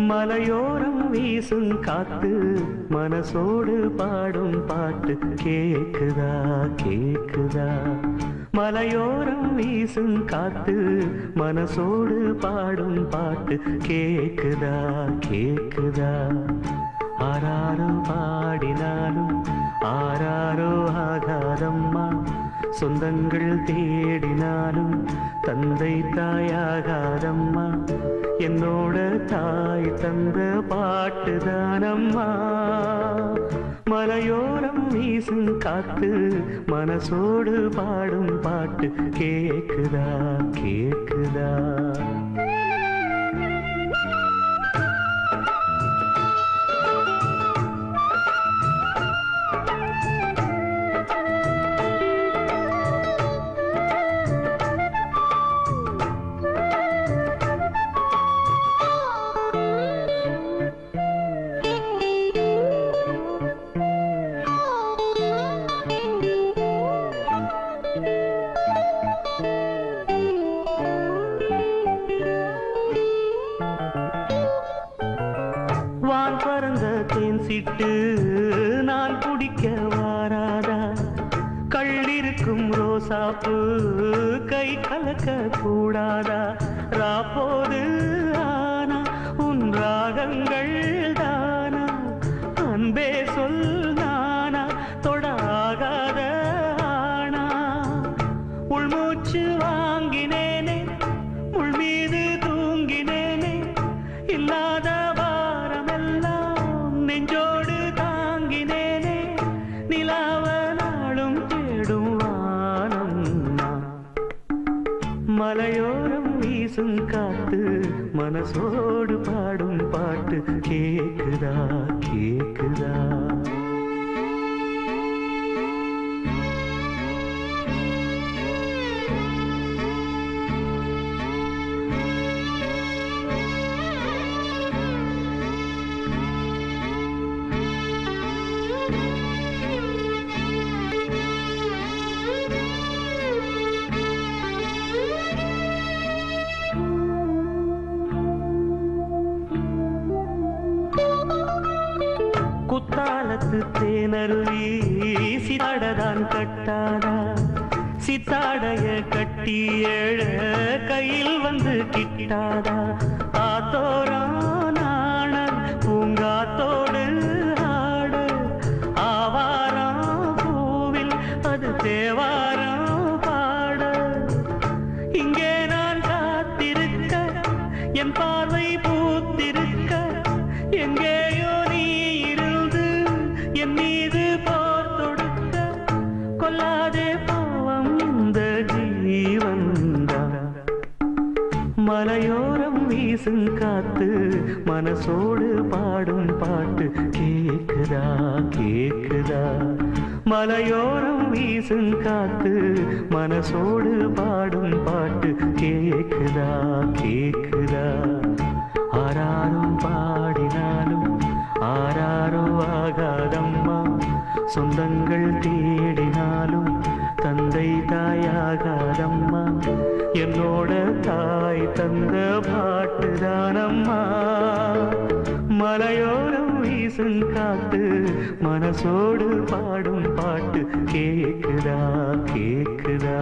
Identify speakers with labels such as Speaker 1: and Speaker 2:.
Speaker 1: மலையோரம் வீசும் காத்து மனசோடு பாடும் பாட்டு கேக்குதா கேக்குதா. மலையோரம் வீசும் காத்து மனசோடு பாடும் பாட்டு கேக்குதா கேக்குதா. ஆராரோ பாடினாலும் ஆராரோ ஆகாதம்மா, சொந்தங்கள் தேடினாலும் தந்தை தாயாகாதம்மா. என்னோட தாய் தந்த பாட்டுதானம்மா. மலையோரம் வீசும் காத்து மனசோடு பாடும் பாட்டு கேக்குதா கேக்குதா. வான் பறந்த தேன் சிட்டு நான் குடிக்க வாராதா. கள்ளிருக்கும் ரோசாப்பு கை கலக்க கூடாதா. ராப்போது ஆனா உன் ராகங்கள் தானா, அன்பே சொல் நானா தொடாகாத ஆனா. உள்மூச்சு வாங்கினேனே உள் மீது தூங்கினேனே, இல்லாத நெஞ்சோடு தாங்கினேனே. நிலாவ நாளும் தேடும் வானம். மலையோரம் வீசும் காத்து மனசோடு பாடும் பாட்டு கேக்குதா கேக்குதா. குத்தாலத்து தேனருவி சித்தாடதான் கட்டாதா. சித்தாடைய கட்டி ஏழ கையில் வந்து கிட்டாதா. ஆத்தோரம் நாணல் பூங்காத்தோடு ஆட, ஆவாரம் பூவில் அது தேவாரம் பாட. இங்கே நான் காத்திருக்க என் பார்வை பூத்திருக்க, எங்கேயோ என் மீது போர் தொடுக்க. கொல்லாதே பாவம் இந்த ஜீவன்தான். மலையோரம் வீசும் காத்து மனசோடு பாடும் பாட்டு கேக்குதா கேக்குதா. மலையோரம் வீசும் காத்து மனசோடு பாடும் பாட்டு கேக்குதா கேக்குதா. ஆராரும் பாடினாலும் ஆராரோ ஆகாதம்மா, சொந்தங்கள் தேடினாலும் தந்தை தாயாகாதம்மா. என்னோட தாய் தந்த பாட்டுதானம்மா. மலையோரம் வீசும் காத்து மனசோடு பாடும் பாட்டு கேக்குதா கேக்குதா.